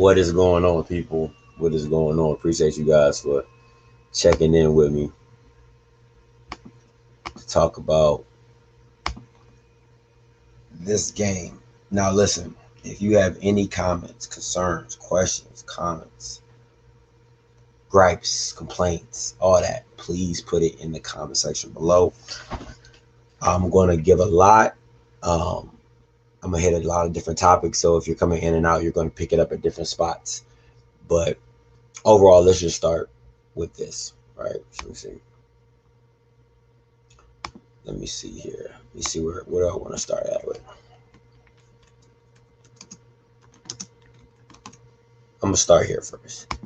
What is going on, people? What is going on? Appreciate you guys for checking in with me to talk about this game. Now, listen, if you have any comments, concerns, questions, comments, gripes, complaints, all that, please put it in the comment section below. I'm going to give a lot. I'm going to hit a lot of different topics. So if you're coming in and out, you're going to pick it up at different spots. But overall, let's just start with this, right? Let me see. Let me see here. Let me see where I want to start at with. I'm going to start here first.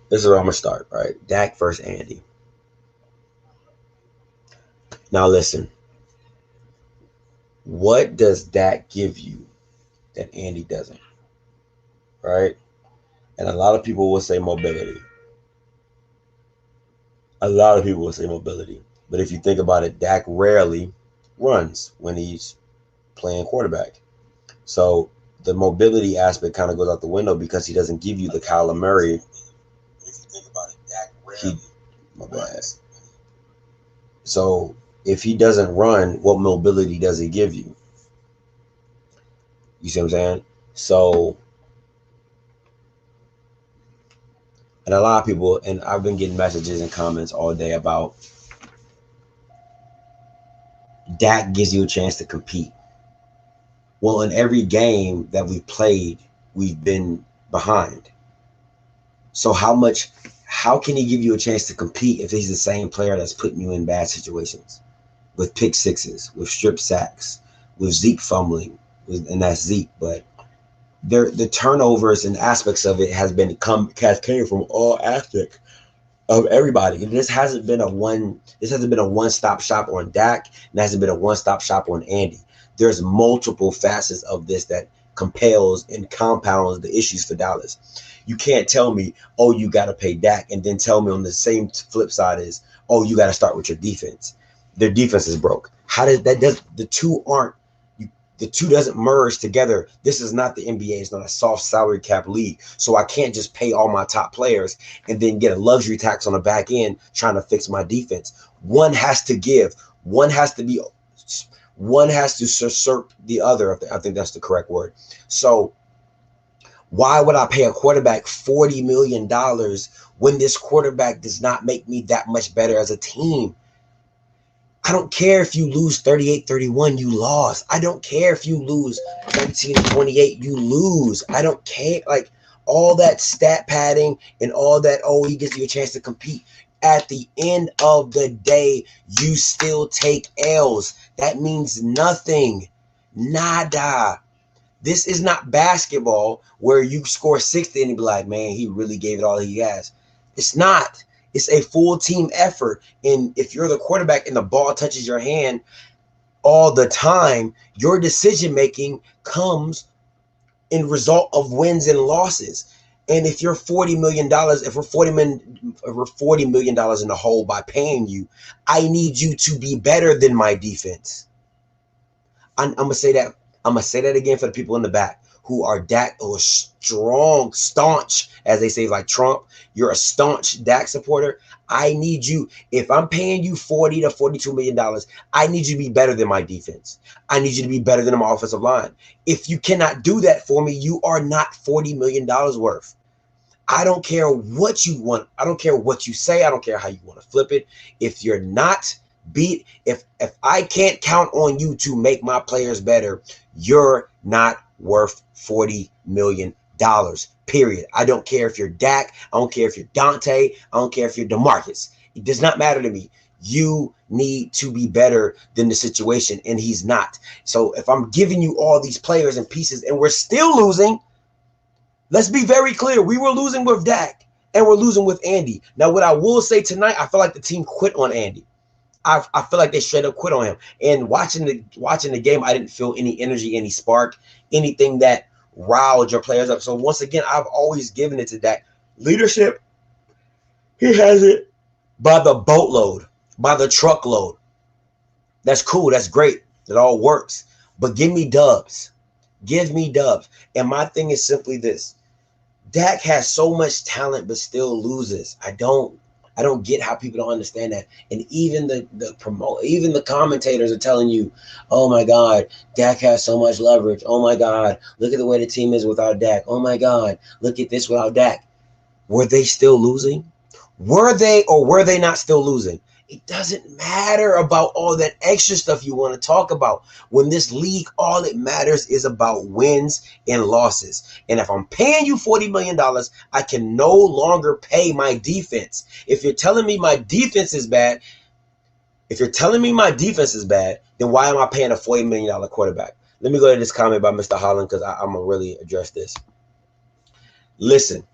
This is where I'm going to start, right? Dak versus Andy. Now, listen. What does Dak give you that Andy doesn't? Right? And a lot of people will say mobility. A lot of people will say mobility. But if you think about it, Dak rarely runs when he's playing quarterback. So the mobility aspect kind of goes out the window because he doesn't give you the Kyler Murray. If you think about it, Dak rarely runs. So if he doesn't run, what mobility does he give you? You see what I'm saying? So, and a lot of people, and I've been getting messages and comments all day about Dak gives you a chance to compete. Well, in every game that we've played, we've been behind. So how can he give you a chance to compete if he's the same player that's putting you in bad situations? With pick sixes, with strip sacks, with Zeke fumbling, and that's Zeke, but the turnovers and aspects of it has came from all aspects of everybody. And this hasn't been a one-stop shop on Dak, and hasn't been a one-stop shop on Andy. There's multiple facets of this that compels and compounds the issues for Dallas. You can't tell me, oh, you got to pay Dak, and then tell me on the same flip side is, oh, you got to start with your defense. Their defense is broke. The two doesn't merge together. This is not the NBA. It's not a soft salary cap league. So I can't just pay all my top players and then get a luxury tax on the back end trying to fix my defense. One has to give. One has to usurp the other. I think that's the correct word. So why would I pay a quarterback $40 million when this quarterback does not make me that much better as a team? I don't care if you lose 38-31, you lost. I don't care if you lose 19-28, you lose. I don't care. Like all that stat padding and all that, oh, he gives you a chance to compete. At the end of the day, you still take L's. That means nothing. Nada. This is not basketball where you score 60 and you be like, man, he really gave it all he has. It's not. It's a full team effort. And if you're the quarterback and the ball touches your hand all the time, your decision making comes in result of wins and losses. And if you're $40 million, if we're $40 million in the hole by paying you, I need you to be better than my defense. I'm gonna say that. I'm gonna say that again for the people in the back who are Dak or strong, staunch, as they say, like Trump. You're a staunch Dak supporter. I need you. If I'm paying you $40 to $42 million, I need you to be better than my defense. I need you to be better than my offensive line. If you cannot do that for me, you are not $40 million worth. I don't care what you want. I don't care what you say. I don't care how you want to flip it. If you're not if I can't count on you to make my players better, you're not worth $40 million. Period. I don't care if you're Dak. I don't care if you're Dante. I don't care if you're DeMarcus. It does not matter to me. You need to be better than the situation, and he's not. So if I'm giving you all these players and pieces and we're still losing, let's be very clear. We were losing with Dak and we're losing with Andy. Now, what I will say tonight, I feel like the team quit on Andy. I feel like they straight up quit on him. And watching the game, I didn't feel any energy, any spark, anything that riled your players up. So once again, I've always given it to Dak. Leadership, he has it by the boatload, by the truckload. That's cool. That's great. It all works. But give me dubs. Give me dubs. And my thing is simply this. Dak has so much talent but still loses. I don't get how people don't understand that. And even even the commentators are telling you, "Oh my God, Dak has so much leverage. Oh my God, look at the way the team is without Dak. Oh my God, look at this without Dak." Were they still losing? Were they, or were they not still losing? It doesn't matter about all that extra stuff you want to talk about. When this league, all it matters is about wins and losses. And if I'm paying you $40 million, I can no longer pay my defense. If you're telling me my defense is bad, then why am I paying a $40 million quarterback? Let me go to this comment by Mr. Holland because I'm going to really address this. Listen.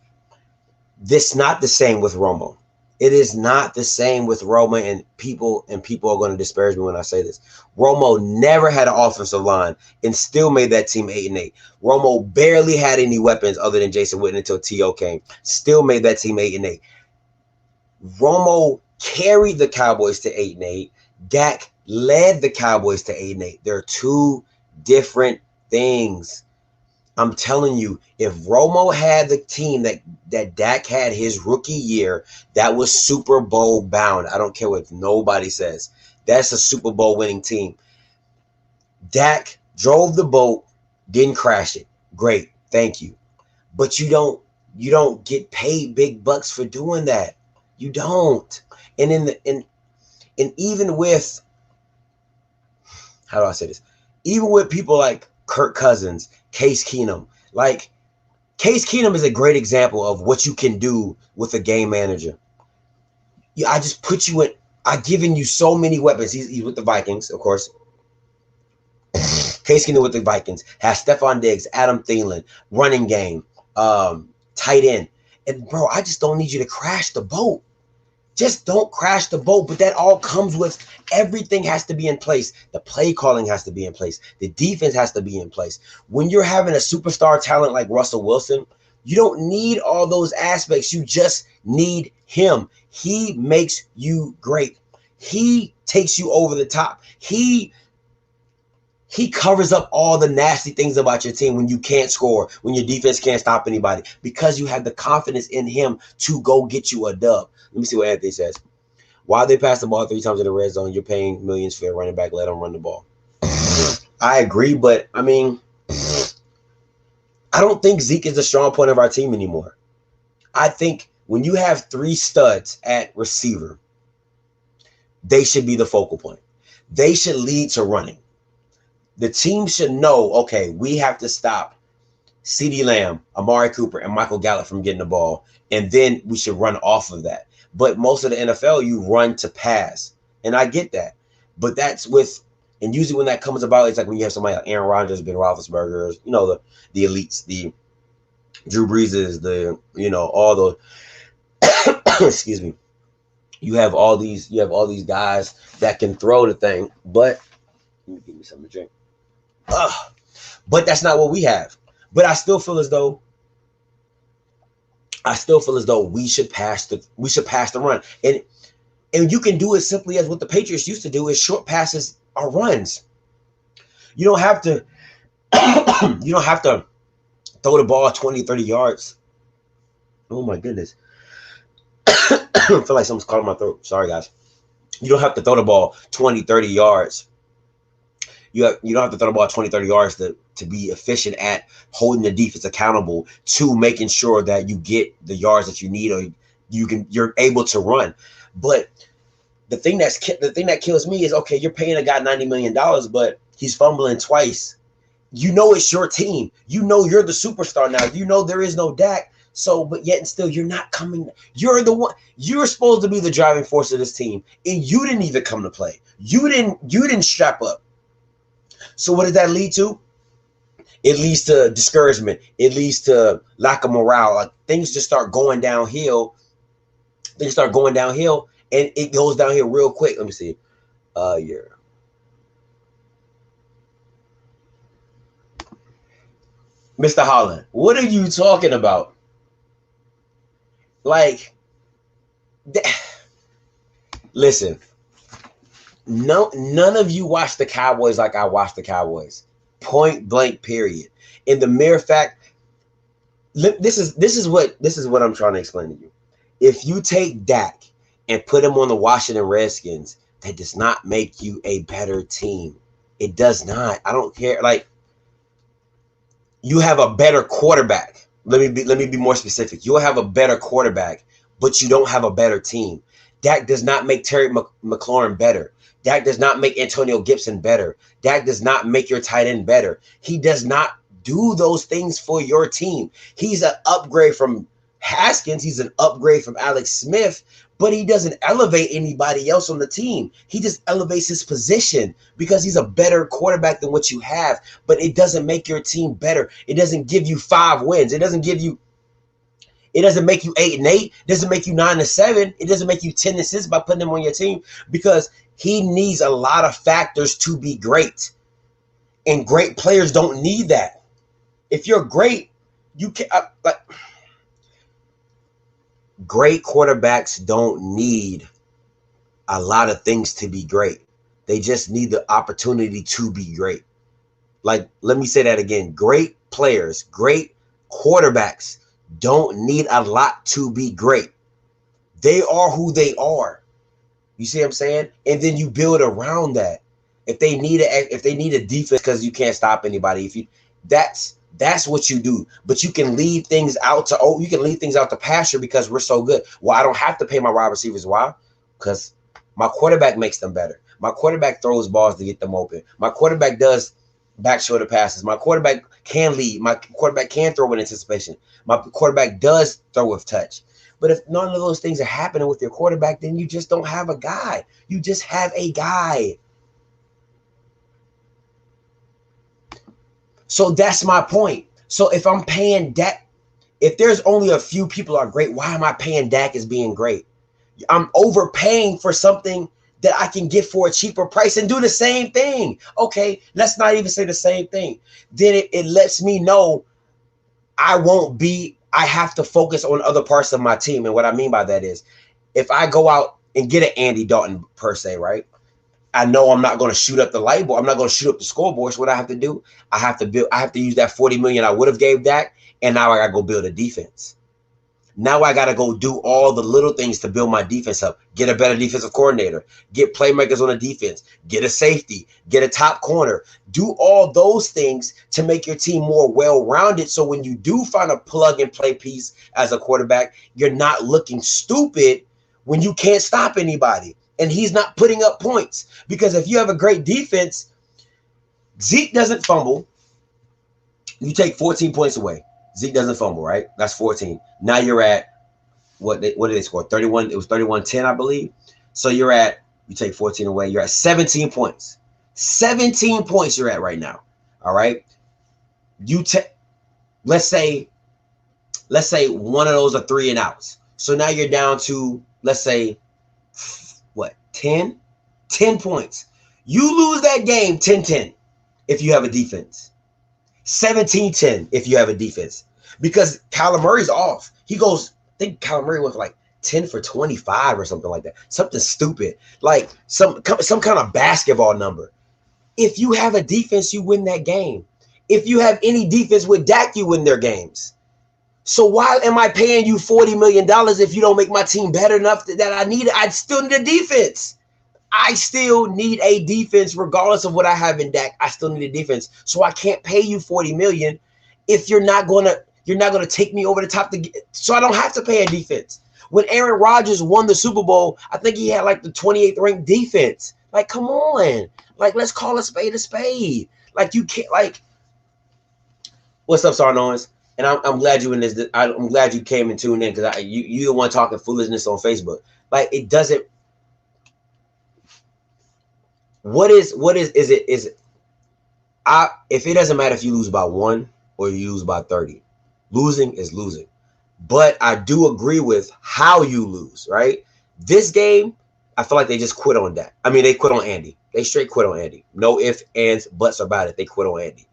This not the same with Romo. It is not the same with Romo, and people are going to disparage me when I say this. Romo never had an offensive line and still made that team 8-8. Romo barely had any weapons other than Jason Witten until T.O. came. Still made that team 8-8. Romo carried the Cowboys to 8-8. Dak led the Cowboys to 8-8. They're two different things. I'm telling you, if Romo had the team that Dak had his rookie year, that was Super Bowl bound. I don't care what nobody says. That's a Super Bowl winning team. Dak drove the boat, didn't crash it. Great, thank you. But you don't get paid big bucks for doing that. You don't. And even with, how do I say this? Even with people like Kirk Cousins, Case Keenum. Like, Case Keenum is a great example of what you can do with a game manager. I just put you in. I've given you so many weapons. He's with the Vikings, of course. Case Keenum with the Vikings has Stephon Diggs, Adam Thielen, running game, tight end. And, bro, I just don't need you to crash the boat. Just don't crash the boat. But that all comes with everything has to be in place. The play calling has to be in place. The defense has to be in place. When you're having a superstar talent like Russell Wilson, you don't need all those aspects. You just need him. He makes you great. He takes you over the top. He covers up all the nasty things about your team when you can't score, when your defense can't stop anybody, because you have the confidence in him to go get you a dub. Let me see what Anthony says. Why they pass the ball 3 times in the red zone? You're paying millions for a running back. Let them run the ball. I agree, but I mean, I don't think Zeke is the strong point of our team anymore. I think when you have 3 studs at receiver, they should be the focal point. They should lead to running. The team should know, okay, we have to stop CeeDee Lamb, Amari Cooper, and Michael Gallup from getting the ball, and then we should run off of that. But most of the NFL, you run to pass, and I get that. But that's with, and usually when that comes about, it's like when you have somebody like Aaron Rodgers, Ben Roethlisberger, the elites, the Drew Breeses, all the, excuse me. You have all these guys that can throw the thing, but let me give me something to drink. But that's not what we have. But I still feel as though we should pass the run. And you can do it simply as what the Patriots used to do, is short passes or runs. You don't have to throw the ball 20, 30 yards. Oh my goodness. I feel like something's caught in my throat. Sorry guys. You don't have to throw the ball 20, 30 yards. You don't have to throw the ball 20, 30 yards to be efficient at holding the defense accountable to making sure that you get the yards that you need, or you're able to run. But the thing that kills me is, okay, you're paying a guy $90 million, but he's fumbling twice. You know it's your team. You know you're the superstar now. You know there is no Dak. So, but yet and still, you're not coming. You're the one. You're supposed to be the driving force of this team, and you didn't even come to play. You didn't strap up. So what does that lead to? It leads to discouragement. It leads to lack of morale. Like, things just start going downhill. And it goes downhill real quick. Let me see. Yeah. Mr. Holland, what are you talking about? Like, listen. None of you watch the Cowboys like I watch the Cowboys. Point blank, period. In the mere fact, this is what I'm trying to explain to you. If you take Dak and put him on the Washington Redskins, that does not make you a better team. It does not. I don't care. Like, you have a better quarterback. Let me be more specific. You'll have a better quarterback, but you don't have a better team. Dak does not make Terry McLaurin better. Dak does not make Antonio Gibson better. Dak does not make your tight end better. He does not do those things for your team. He's an upgrade from Haskins. He's an upgrade from Alex Smith, but he doesn't elevate anybody else on the team. He just elevates his position because he's a better quarterback than what you have, but it doesn't make your team better. It doesn't give you 5 wins. It doesn't make you 8-8. It doesn't make you 9-7. It doesn't make you 10-6 by putting him on your team, because he needs a lot of factors to be great. And great players don't need that. If you're great, you can great quarterbacks don't need a lot of things to be great. They just need the opportunity to be great. Like, let me say that again. Great players, great quarterbacks don't need a lot to be great. They are who they are. You see what I'm saying? And then you build around that. If they need a defense because you can't stop anybody, that's what you do. But you can leave things out to pasture because we're so good. Well, I don't have to pay my wide receivers. Why? Because my quarterback makes them better. My quarterback throws balls to get them open. My quarterback does back shoulder passes. My quarterback can lead. My quarterback can throw with anticipation. My quarterback does throw with touch. But if none of those things are happening with your quarterback, then you just don't have a guy. You just have a guy. So that's my point. So if I'm paying Dak, if there's only a few people are great, why am I paying Dak as being great? I'm overpaying for something that I can get for a cheaper price and do the same thing. Okay, let's not even say the same thing. Then it lets me know I have to focus on other parts of my team. And what I mean by that is, if I go out and get an Andy Dalton per se, right? I know I'm not going to shoot up the light bulb. I'm not going to shoot up the scoreboard. So what I have to do, I have to use that $40 million I would have gave Dak, and now I got to go build a defense. Now I got to go do all the little things to build my defense up. Get a better defensive coordinator. Get playmakers on the defense. Get a safety. Get a top corner. Do all those things to make your team more well-rounded, so when you do find a plug-and-play piece as a quarterback, you're not looking stupid when you can't stop anybody. And he's not putting up points. Because if you have a great defense, Zeke doesn't fumble. You take 14 points away. Zeke doesn't fumble, right? That's 14. Now you're at, what did they score? 31. It was 31-10, I believe. So you take 14 away. You're at 17 points. 17 points you're at right now. All right. Let's say one of those are 3 and outs. So now you're down to, let's say, 10 points. You lose that game 10-10 if you have a defense. 17-10 if you have a defense. Because Kyler Murray's off. He goes, I think Kyler Murray was like 10 for 25 or something like that. Something stupid. Like some kind of basketball number. If you have a defense, you win that game. If you have any defense with Dak, you win their games. So why am I paying you $40 million if you don't make my team better enough that I need it? I still need a defense. I still need a defense regardless of what I have in Dak. I still need a defense. So I can't pay you $40 million if you're not gonna take me over the top. So I don't have to pay a defense. When Aaron Rodgers won the Super Bowl, I think he had like the 28th ranked defense. Like, come on. Like, let's call a spade a spade. Like, you can't, like, what's up, Sarnoins? And I'm glad you in this. I'm glad you came and tuned in, because you the one talking foolishness on Facebook. Like, it doesn't. If it doesn't matter if you lose by 1 or you lose by 30, losing is losing. But I do agree with how you lose, right? This game, I feel like they just quit on that. I mean, they quit on Andy. They straight quit on Andy. No ifs, ands, buts about it. They quit on Andy.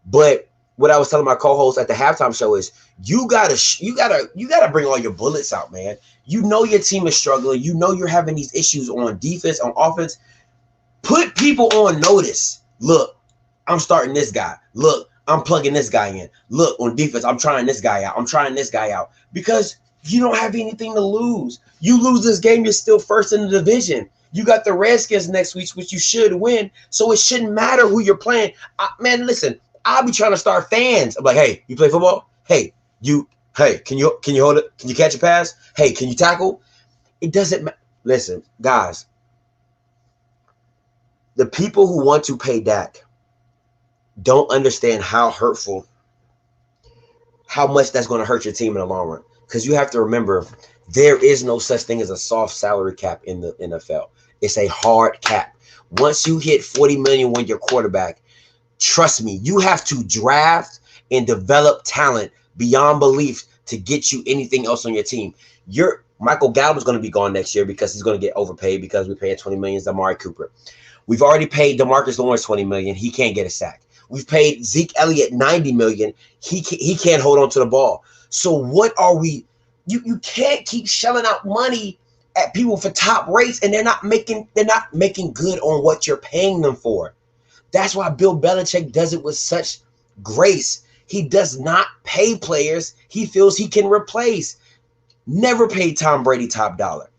But what I was telling my co-host at the halftime show is you gotta bring all your bullets out, man. You know your team is struggling. You know you're having these issues on defense, on offense. Put people on notice. Look, I'm starting this guy. Look, I'm plugging this guy in. Look, on defense, I'm trying this guy out. I'm trying this guy out. Because you don't have anything to lose. You lose this game, you're still first in the division. You got the Redskins next week, which you should win. So it shouldn't matter who you're playing. Man, listen, I'll be trying to start fans. I'm like, hey, you play football? Hey, can you hold it? Can you catch a pass? Hey, can you tackle? It doesn't matter. Listen, guys, the people who want to pay Dak don't understand how much that's going to hurt your team in the long run. Because you have to remember, there is no such thing as a soft salary cap in the NFL. It's a hard cap. Once you hit $40 million when you're quarterback, trust me, you have to draft and develop talent beyond belief to get you anything else on your team. Michael Gallup's going to be gone next year because he's going to get overpaid because we paid $20 million to Amari Cooper. We've already paid DeMarcus Lawrence $20 million. He can't get a sack. We've paid Zeke Elliott $90 million. He can't hold on to the ball. So what are we? You can't keep shelling out money at people for top rates, and they're not making good on what you're paying them for. That's why Bill Belichick does it with such grace. He does not pay players he feels he can replace. Never paid Tom Brady top dollar.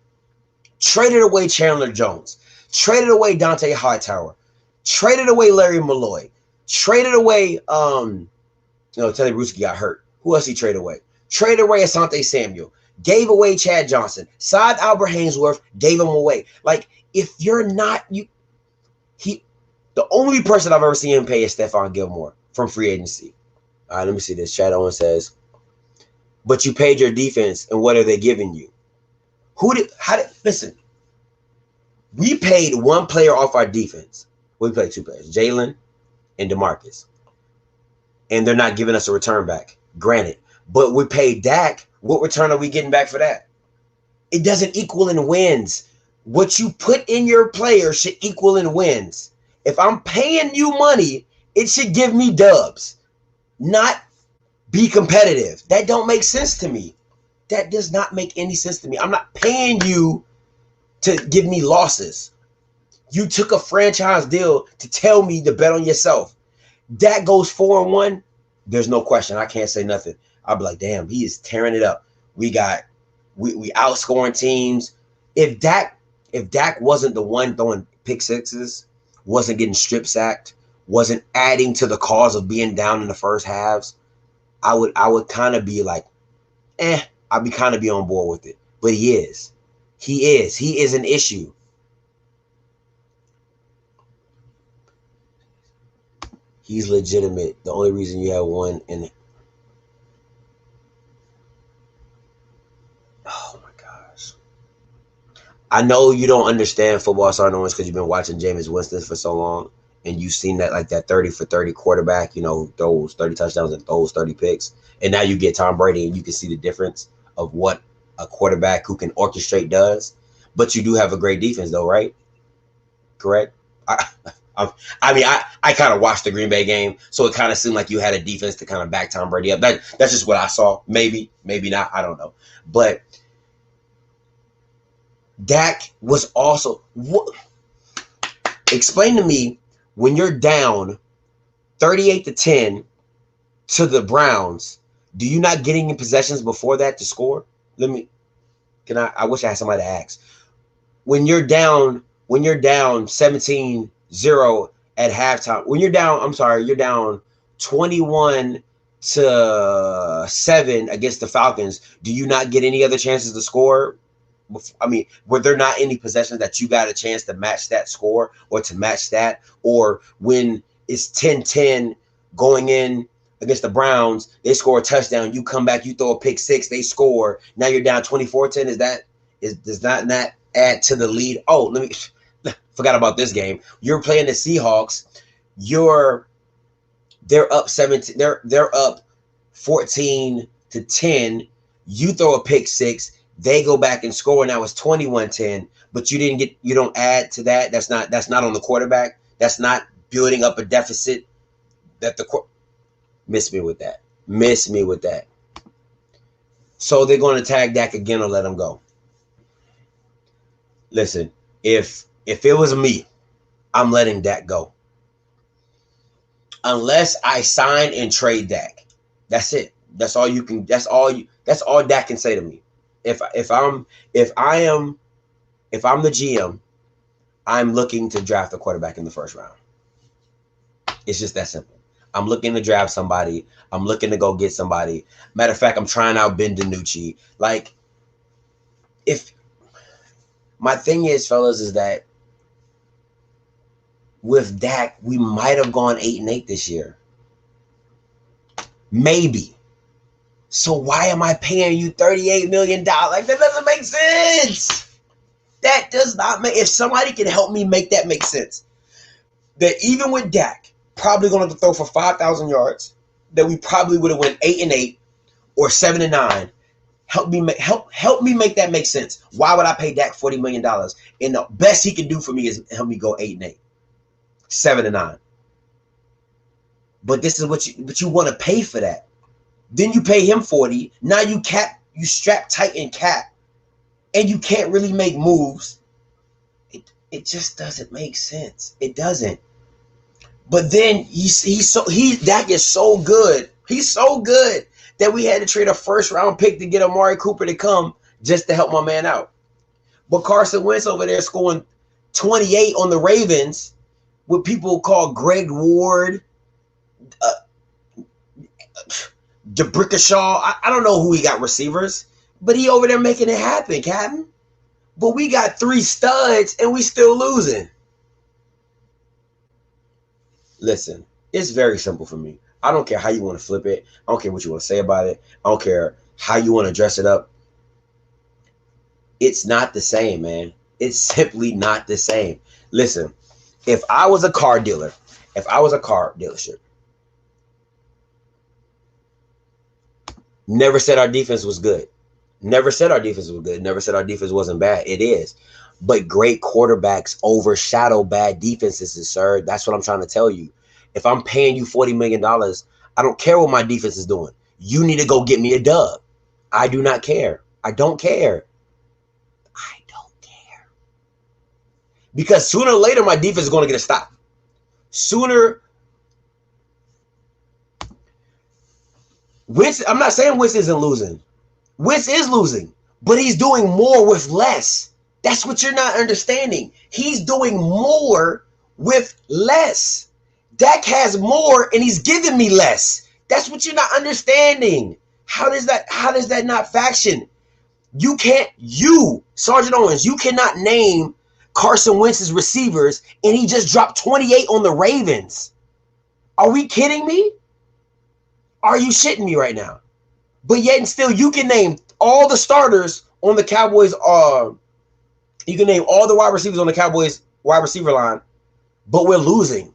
Traded away Chandler Jones. Traded away Dante Hightower. Traded away Larry Malloy. Traded away, Teddy Bruschi got hurt. Who else he traded away? Traded away Asante Samuel. Gave away Chad Johnson. Signed Albert Hainsworth. Gave him away. Like, if you're not, the only person I've ever seen him pay is Stephon Gilmore from free agency. All right, let me see this. Chad Owen says, but you paid your defense, and what are they giving you? Listen, we paid one player off our defense. We played two players, Jalen and DeMarcus. And they're not giving us a return back. Granted. But we paid Dak. What return are we getting back for that? It doesn't equal in wins. What you put in your player should equal in wins. If I'm paying you money, it should give me dubs, not be competitive. That don't make sense to me. That does not make any sense to me. I'm not paying you to give me losses. You took a franchise deal to tell me to bet on yourself. Dak goes 4-1. There's no question. I can't say nothing. I'll be like, damn, he is tearing it up. We outscoring teams. If Dak wasn't the one throwing pick sixes, wasn't getting strip sacked, wasn't adding to the cause of being down in the first halves, I would kind of be like, I'd be kind of be on board with it. But he is. He is an issue. He's legitimate. The only reason you have one in. Oh my gosh. I know you don't understand football starting ones because you've been watching Jameis Winston for so long, and you've seen that 30 for 30 quarterback, throws 30 touchdowns and throws 30 picks. And now you get Tom Brady and you can see the difference of what a quarterback who can orchestrate does. But you do have a great defense though, right? Correct? I kind of watched the Green Bay game, so it kind of seemed like you had a defense to kind of back Tom Brady up. That's just what I saw. Maybe not. I don't know. But Dak was also explain to me when you're down 38-10 to the Browns, do you not get any possessions before that to score? I wish I had somebody to ask. When you're down 17-0 at halftime, you're down 21-7 against the Falcons, do you not get any other chances to score? Were there not any possessions that you got a chance to match that score or to match that? Or when it's 10-10 going in against the Browns, they score a touchdown, you come back, you throw a pick six, they score, now you're down 24-10. Does not add to the lead? Oh, forgot about this game. You're playing the Seahawks. They're up 17. They're up 14-10. You throw a pick six. They go back and score. Now it's 21-10. But you don't add to that. That's not on the quarterback. That's not building up a deficit. Miss me with that. So they're going to tag Dak again or let him go. Listen, if it was me, I'm letting Dak go. unless I sign and trade Dak. That's it. That's all you can. That's all Dak can say to me. If I'm the GM, I'm looking to draft a quarterback in the first round. It's just that simple. I'm looking to draft somebody. I'm looking to go get somebody. Matter of fact, I'm trying out Ben DiNucci. Like, if my thing is, fellas, is that with Dak, we might have gone 8-8 this year. Maybe. So why am I paying you $38 million? Like, that doesn't make sense. That does not make. If somebody can help me make that make sense, that even with Dak probably going to throw for 5,000 yards, that we probably would have went 8-8 or 7-9. Help me make that make sense. Why would I pay Dak $40 million? And the best he can do for me is help me go 8-8, 7-9. But this is what you want to pay for that. Then you pay him 40. Now you strap tight in cap, and you can't really make moves. It just doesn't make sense. It doesn't. But then Dak is so good. He's so good that we had to trade a first-round pick to get Amari Cooper to come just to help my man out. But Carson Wentz over there scoring 28 on the Ravens with people called Greg Ward, DeBrickashaw. I don't know who he got receivers, but he over there making it happen, Captain. But we got 3 studs and we still losing. Listen, it's very simple for me. I don't care how you want to flip it. I don't care what you want to say about it. I don't care how you want to dress it up. It's not the same, man. It's simply not the same. Listen, if I was a car dealer, if I was a car dealership, never said our defense was good. Never said our defense was good. Never said our defense wasn't bad. It is. But great quarterbacks overshadow bad defenses, sir. That's what I'm trying to tell you. If I'm paying you $40 million, I don't care what my defense is doing. You need to go get me a dub. I do not care. I don't care. I don't care. Because sooner or later, my defense is going to get a stop. Sooner. I'm not saying Wentz isn't losing. Wentz is losing, but he's doing more with less. That's what you're not understanding. He's doing more with less. Dak has more and he's giving me less. That's what you're not understanding. How does that not faction? Sergeant Owens, you cannot name Carson Wentz's receivers and he just dropped 28 on the Ravens. Are we kidding me? Are you shitting me right now? But yet and still you can name all the starters on the Cowboys. You can name all the wide receivers on the Cowboys wide receiver line, but we're losing.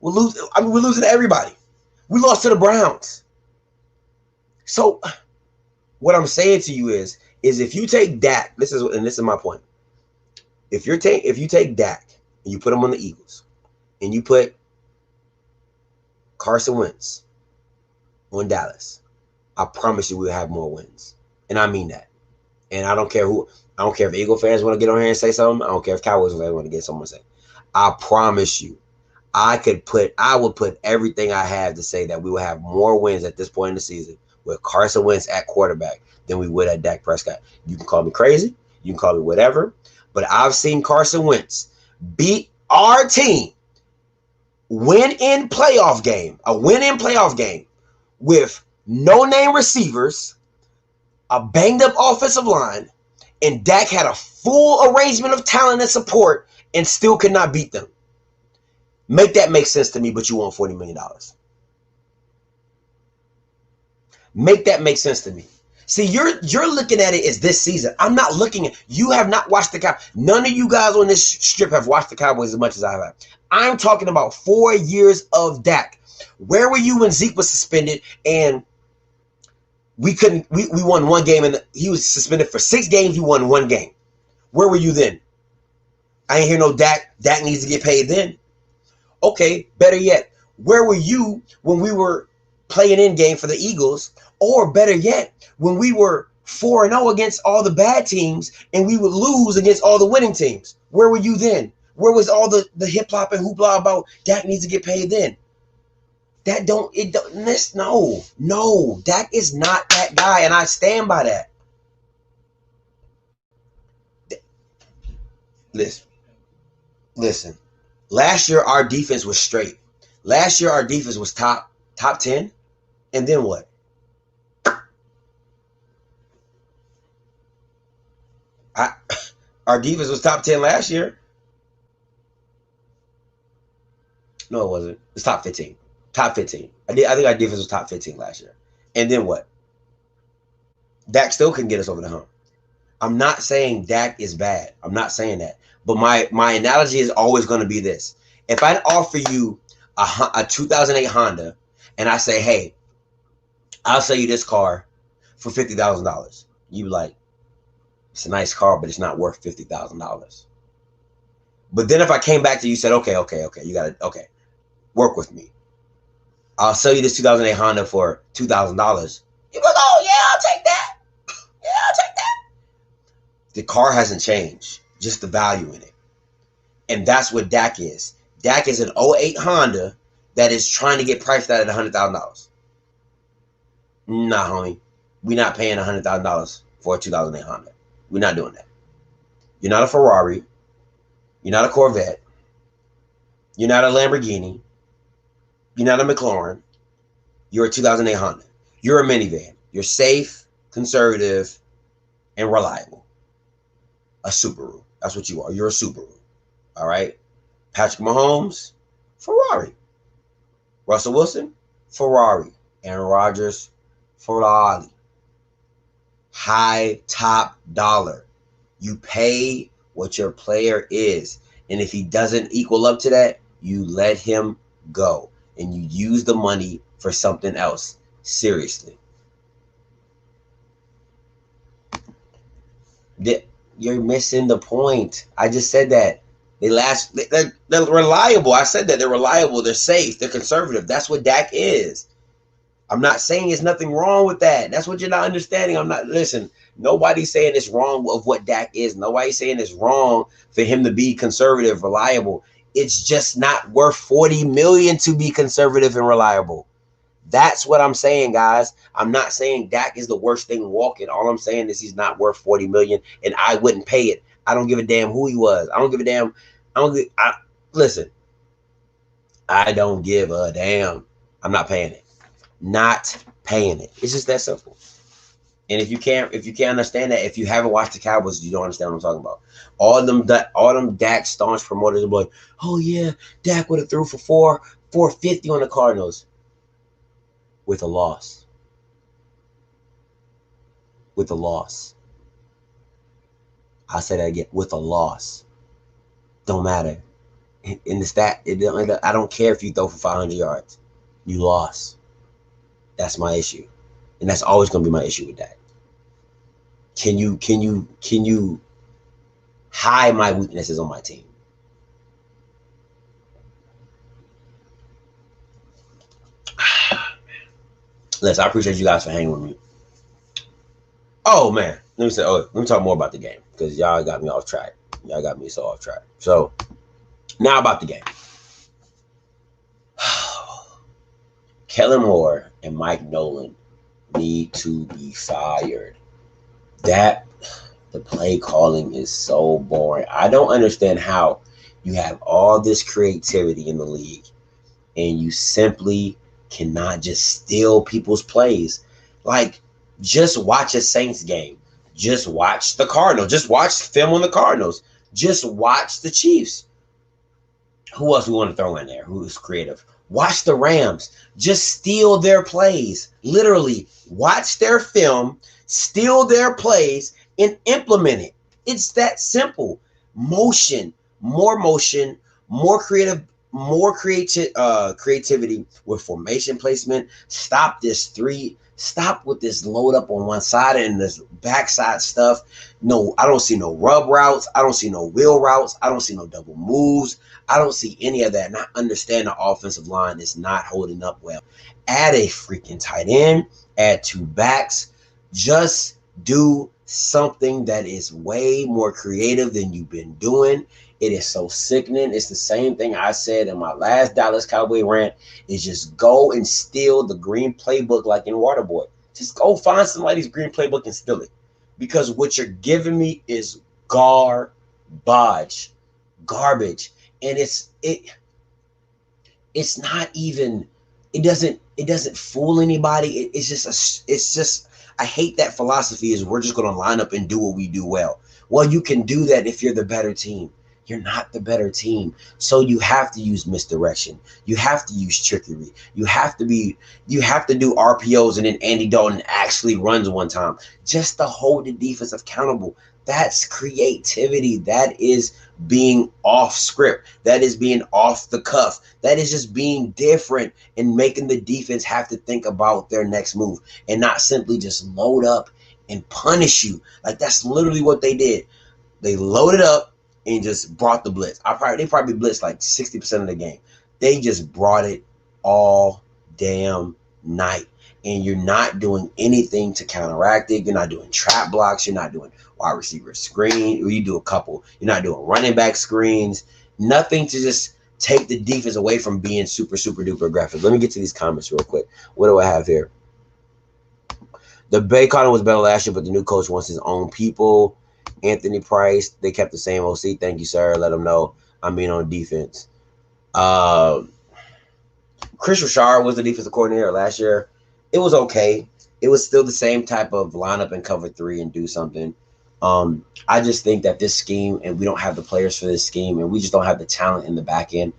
We're losing to everybody. We lost to the Browns. So what I'm saying to you is if you take Dak, this is my point. If you take Dak and you put him on the Eagles and you put Carson Wentz on Dallas, I promise you we'll have more wins. And I mean that. And I don't care if Eagle fans want to get on here and say something. I don't care if Cowboys fans want to get someone to say. I promise you, I would put everything I have to say that we will have more wins at this point in the season with Carson Wentz at quarterback than we would at Dak Prescott. You can call me crazy. You can call me whatever. But I've seen Carson Wentz beat our team, a win-in playoff game with no-name receivers, a banged-up offensive line, and Dak had a full arrangement of talent and support and still could not beat them. Make that make sense to me, but you want $40 million. Make that make sense to me. See, you're looking at it as this season. I'm not looking at. You have not watched the Cowboys. None of you guys on this strip have watched the Cowboys as much as I have. I'm talking about 4 years of Dak. Where were you when Zeke was suspended and we won one game and he was suspended for 6 games? You won 1 game. Where were you then? I ain't hear no Dak. Dak needs to get paid then. Okay, better yet, where were you when we were playing in game for the Eagles? Or better yet, when we were 4-0 against all the bad teams and we would lose against all the winning teams? Where were you then? Where was all the hip hop and hoopla about Dak needs to get paid then? No, Dak is not that guy, and I stand by that. Listen. Last year our defense was straight. Last year our defense was top 10, and then what? Our defense was top 10 last year. No, it wasn't. It's top 15. Top 15. I think our defense was top 15 last year. And then what? Dak still couldn't get us over the hump. I'm not saying Dak is bad. I'm not saying that. But my analogy is always going to be this. If I offer you a 2008 Honda and I say, hey, I'll sell you this car for $50,000. You be like, it's a nice car, but it's not worth $50,000. But then if I came back to you and said, okay, you got to, okay, work with me. I'll sell you this 2008 Honda for $2,000. You go, oh, yeah, I'll take that. Yeah, I'll take that. The car hasn't changed, just the value in it. And that's what Dak is. Dak is an 08 Honda that is trying to get priced out at $100,000. Nah, homie. We're not paying $100,000 for a 2008 Honda. We're not doing that. You're not a Ferrari. You're not a Corvette. You're not a Lamborghini. You're not a McLaren. You're a 2008 Honda. You're a minivan. You're safe, conservative, and reliable. A Subaru. That's what you are. You're a Subaru. All right? Patrick Mahomes, Ferrari. Russell Wilson, Ferrari. Aaron Rodgers, Ferrari. High top dollar. You pay what your player is. And if he doesn't equal up to that, you let him go. And you use the money for something else. Seriously. You're missing the point. I just said that. They're reliable. I said that they're reliable. They're safe. They're conservative. That's what Dak is. I'm not saying there's nothing wrong with that. That's what you're not understanding. Listen, nobody's saying it's wrong of what Dak is. Nobody's saying it's wrong for him to be conservative, reliable. It's just not worth $40 million to be conservative and reliable. That's what I'm saying, guys. I'm not saying Dak is the worst thing walking. All I'm saying is he's not worth $40 million, and I wouldn't pay it. I don't give a damn who he was. I don't give a damn. Listen, I don't give a damn. I'm not paying it. Not paying it. It's just that simple. And if you can't understand that, if you haven't watched the Cowboys, you don't understand what I'm talking about. All them Dak staunch promoters are like, oh yeah, Dak would have threw for 450 on the Cardinals with a loss. With a loss. I'll say that again. With a loss. Don't matter. In the stat, I don't care if you throw for 500 yards. You lost. That's my issue. And that's always going to be my issue with that. Can you hide my weaknesses on my team? Listen, I appreciate you guys for hanging with me. Oh man, let me talk more about the game because y'all got me off track. Y'all got me so off track. So now about the game. Kellen Moore and Mike Nolan need to be fired. The play calling is so boring. I don't understand how you have all this creativity in the league and you simply cannot just steal people's plays. Like, just watch a Saints game. Just watch the Cardinals. Just watch film on the Cardinals. Just watch the Chiefs. Who else we want to throw in there? Who's creative? Watch the Rams. Just steal their plays. Literally, watch their film, steal their plays, and implement it. It's that simple. Motion, more creativity with formation placement. Stop with this load up on one side and this backside stuff. No, I don't see no rub routes. I don't see no wheel routes. I don't see no double moves. I don't see any of that. And I understand the offensive line is not holding up well. Add a freaking tight end. Add two backs. Just do something that is way more creative than you've been doing. It is so sickening. It's the same thing I said in my last Dallas Cowboy rant, is just go and steal the green playbook like in Waterboy. Just go find somebody's green playbook and steal it. Because what you're giving me is garbage. Garbage. And it's not even, it doesn't fool anybody. It's just I hate that philosophy is we're just going to line up and do what we do well. Well, you can do that if you're the better team. You're not the better team. So you have to use misdirection. You have to use trickery. You have to do RPOs, and then Andy Dalton actually runs one time just to hold the defense accountable. That's creativity. That is being off script. That is being off the cuff. That is just being different and making the defense have to think about their next move and not simply just load up and punish you. Like, that's literally what they did. They loaded up and just brought the blitz. They probably blitzed like 60% of the game. They just brought it all damn night. And you're not doing anything to counteract it. You're not doing trap blocks. You're not doing wide receiver screen. Or you do a couple. You're not doing running back screens. Nothing to just take the defense away from being super, super duper aggressive. Let me get to these comments real quick. What do I have here? The Bay Cardinals was better last year, but the new coach wants his own people. Anthony Price, they kept the same OC. Thank you, sir. Let them know I'm being on defense. Chris Richard was the defensive coordinator last year. It was okay. It was still the same type of lineup and cover 3 and do something. I just think that this scheme, and we don't have the players for this scheme, and we just don't have the talent in the back end.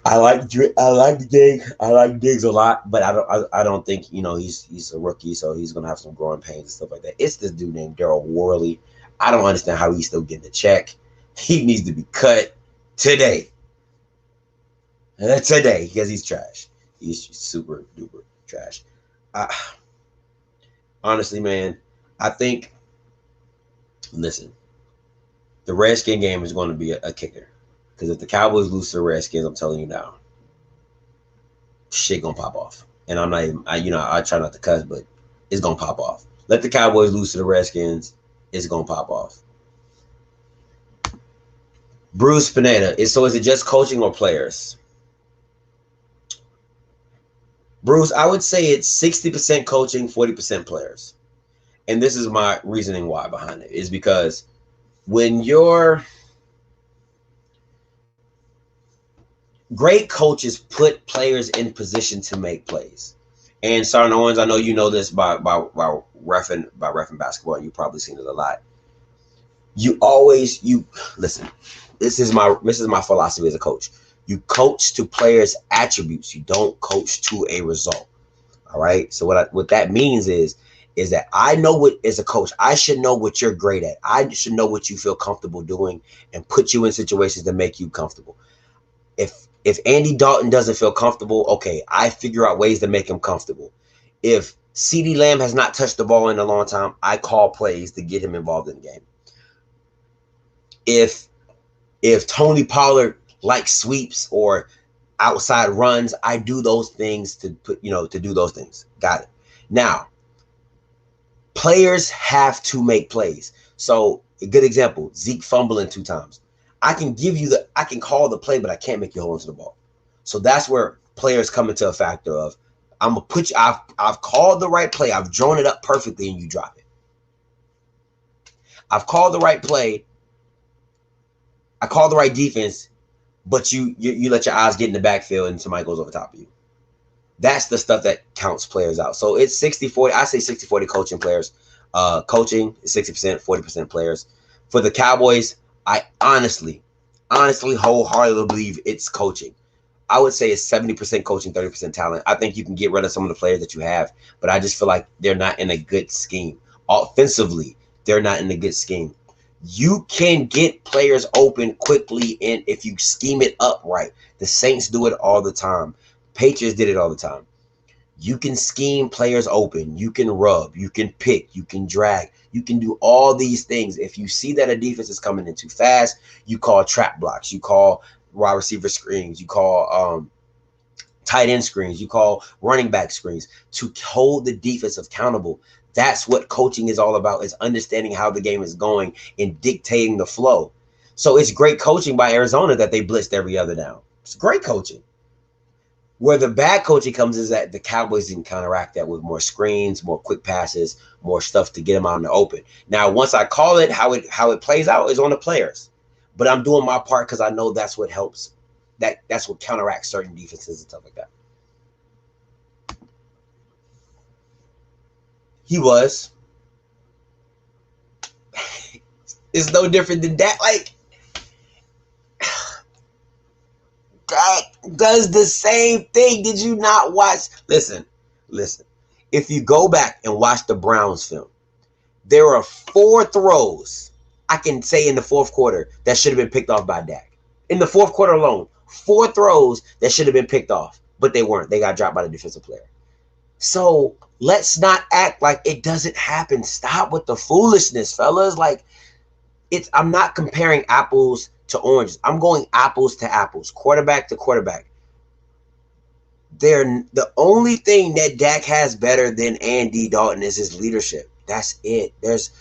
I like Diggs a lot, but I don't think he's a rookie, so he's gonna have some growing pains and stuff like that. It's this dude named Daryl Worley. I don't understand how he's still getting a check. He needs to be cut today. Today, because he's trash. He's super duper trash. Honestly, man, I think, listen, the Redskin game is going to be a kicker. Because if the Cowboys lose to the Redskins, I'm telling you now, shit gonna pop off. And I'm not even, I try not to cuss, but it's gonna pop off. Let the Cowboys lose to the Redskins, it's gonna pop off. Bruce Pineda, is it just coaching or players? Bruce, I would say it's 60% coaching, 40% players. And this is my reasoning why behind it, is because when you're great coaches put players in position to make plays. And Sergeant Owens, I know you know this by reffing basketball, and you've probably seen it a lot. You listen. This is my philosophy as a coach. You coach to players' attributes. You don't coach to a result. All right. So what that means is that I know what, as a coach, I should know what you're great at. I should know what you feel comfortable doing and put you in situations to make you comfortable. If Andy Dalton doesn't feel comfortable, okay, I figure out ways to make him comfortable. If CeeDee Lamb has not touched the ball in a long time, I call plays to get him involved in the game. If Tony Pollard likes sweeps or outside runs, I do those things to do those things. Got it. Now, players have to make plays. So a good example, Zeke fumbling 2 times. I can call the play, but I can't make you hold onto the ball. So that's where players come into a factor of, I'm gonna put you, I've called the right play, I've drawn it up perfectly, and you drop it. I've called the right play, I call the right defense, but you let your eyes get in the backfield and somebody goes over top of you. That's the stuff that counts players out. So it's 60-40. I say 60-40 coaching players. Coaching is 60%, 40% players. For the Cowboys, I honestly, wholeheartedly believe it's coaching. I would say it's 70% coaching, 30% talent. I think you can get rid of some of the players that you have, but I just feel like they're not in a good scheme. Offensively, they're not in a good scheme. You can get players open quickly, and if you scheme it up right. The Saints do it all the time. Patriots did it all the time. You can scheme players open. You can rub. You can pick. You can drag. You can do all these things. If you see that a defense is coming in too fast, you call trap blocks. You call wide receiver screens. You call tight end screens. You call running back screens to hold the defense accountable. That's what coaching is all about, is understanding how the game is going and dictating the flow. So it's great coaching by Arizona that they blitzed every other down. It's great coaching. Where the bad coaching comes is that the Cowboys didn't counteract that with more screens, more quick passes, more stuff to get them out in the open. Now, once I call it, how it plays out is on the players. But I'm doing my part because I know that's what helps. That's what counteracts certain defenses and stuff like that. He was. It's no different than that. Like, Dak does the same thing. Did you not watch? Listen. If you go back and watch the Browns film, there are 4 throws I can say in the fourth quarter that should have been picked off by Dak. In the fourth quarter alone, 4 throws that should have been picked off, but they weren't. They got dropped by the defensive player. So let's not act like it doesn't happen. Stop with the foolishness, fellas. Like, I'm not comparing apples to oranges. I'm going apples to apples, quarterback to quarterback. The only thing that Dak has better than Andy Dalton is his leadership. That's it. There's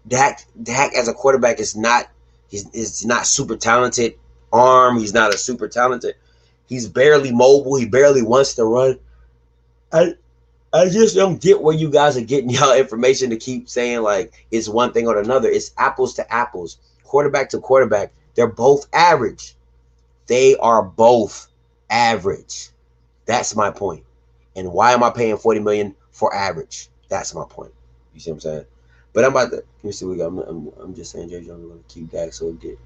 Dak as a quarterback is not super talented arm. He's not a super talented. He's barely mobile. He barely wants to run. I just don't get where you guys are getting y'all information to keep saying like it's one thing or another. It's apples to apples, quarterback to quarterback. They're both average. They are both average. That's my point. And why am I paying $40 million for average? That's my point. You see what I'm saying? But I'm about to. Let me see what we got. I'm just saying Jay Jones is going to keep Dak so good.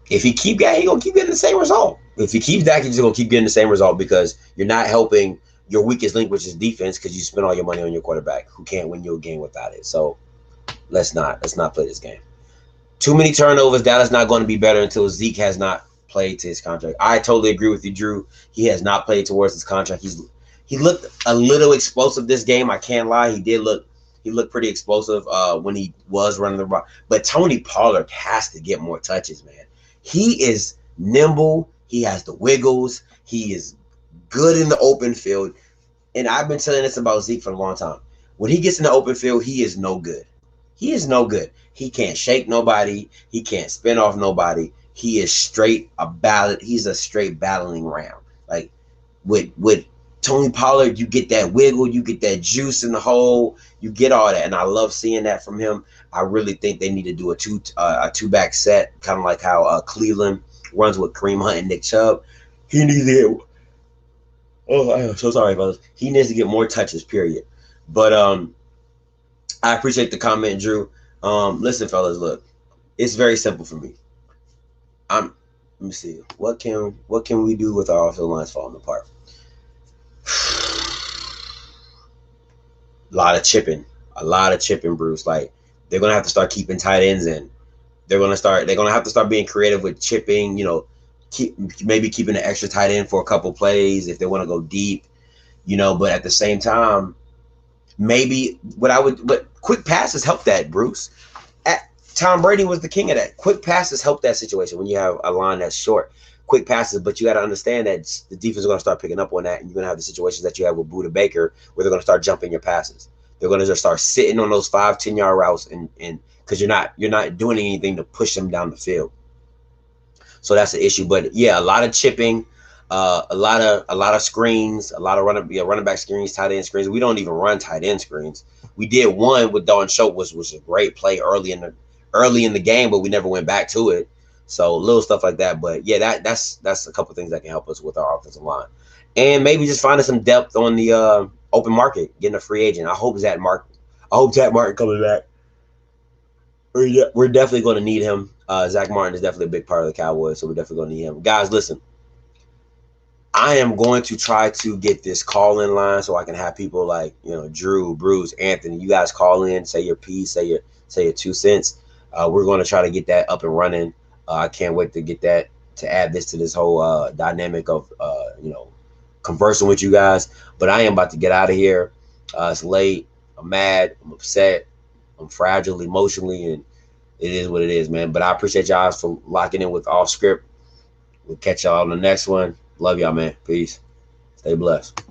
If he keep Dak, he's going to keep getting the same result. If he keeps Dak, he's just going to keep getting the same result because you're not helping your weakest link, which is defense, because you spend all your money on your quarterback who can't win you a game without it. So let's not play this game. Too many turnovers. Dallas not going to be better until Zeke has not played to his contract. I totally agree with you, Drew. He has not played towards his contract. He looked a little explosive this game. I can't lie. He looked pretty explosive when he was running the rock. But Tony Pollard has to get more touches, man. He is nimble. He has the wiggles. He is good in the open field. And I've been saying this about Zeke for a long time. When he gets in the open field, he is no good. He is no good. He can't shake nobody. He can't spin off nobody. He is straight a ballot. He's a straight battling ram. Like with Tony Pollard, you get that wiggle, you get that juice in the hole, you get all that, and I love seeing that from him. I really think they need to do a two back set, kind of like how Cleveland runs with Kareem Hunt and Nick Chubb. He needs to get. Oh, I'm so sorry, fellas. He needs to get more touches. Period. But I appreciate the comment, Drew. Listen, fellas, look, it's very simple for me. Let me see. What can we do with our offensive lines falling apart? A lot of chipping, Bruce. Like, they're gonna have to start keeping tight ends in. They're gonna have to start being creative with chipping. You know, maybe keeping an extra tight end for a couple plays if they want to go deep. You know, but at the same time, maybe but quick passes help that, Bruce. Tom Brady was the king of that. Quick passes help that situation when you have a line that's short. Quick passes, but you got to understand that the defense is going to start picking up on that, and you're going to have the situations that you have with Budda Baker where they're going to start jumping your passes. They're going to just start sitting on those 5-10 yard routes, and because you're not doing anything to push them down the field. So that's the issue. But yeah, a lot of chipping, a lot of screens, a lot of running back screens, tight end screens. We don't even run tight end screens. We did one with Dalton Schultz, was a great play early in the game, but we never went back to it. So little stuff like that. But yeah, that's a couple things that can help us with our offensive line. And maybe just finding some depth on the open market, getting a free agent. I hope Zach Martin coming back. We're definitely going to need him. Zach Martin is definitely a big part of the Cowboys, so we're definitely going to need him. Guys, listen. I am going to try to get this call-in line so I can have people like, Drew, Bruce, Anthony. You guys call in, say your piece, say your 2 cents. We're going to try to get that up and running. I can't wait to get that, to add this to this whole dynamic of, conversing with you guys. But I am about to get out of here. It's late. I'm mad. I'm upset. I'm fragile emotionally, and it is what it is, man. But I appreciate y'all for locking in with Off Script. We'll catch y'all on the next one. Love y'all, man. Peace. Stay blessed.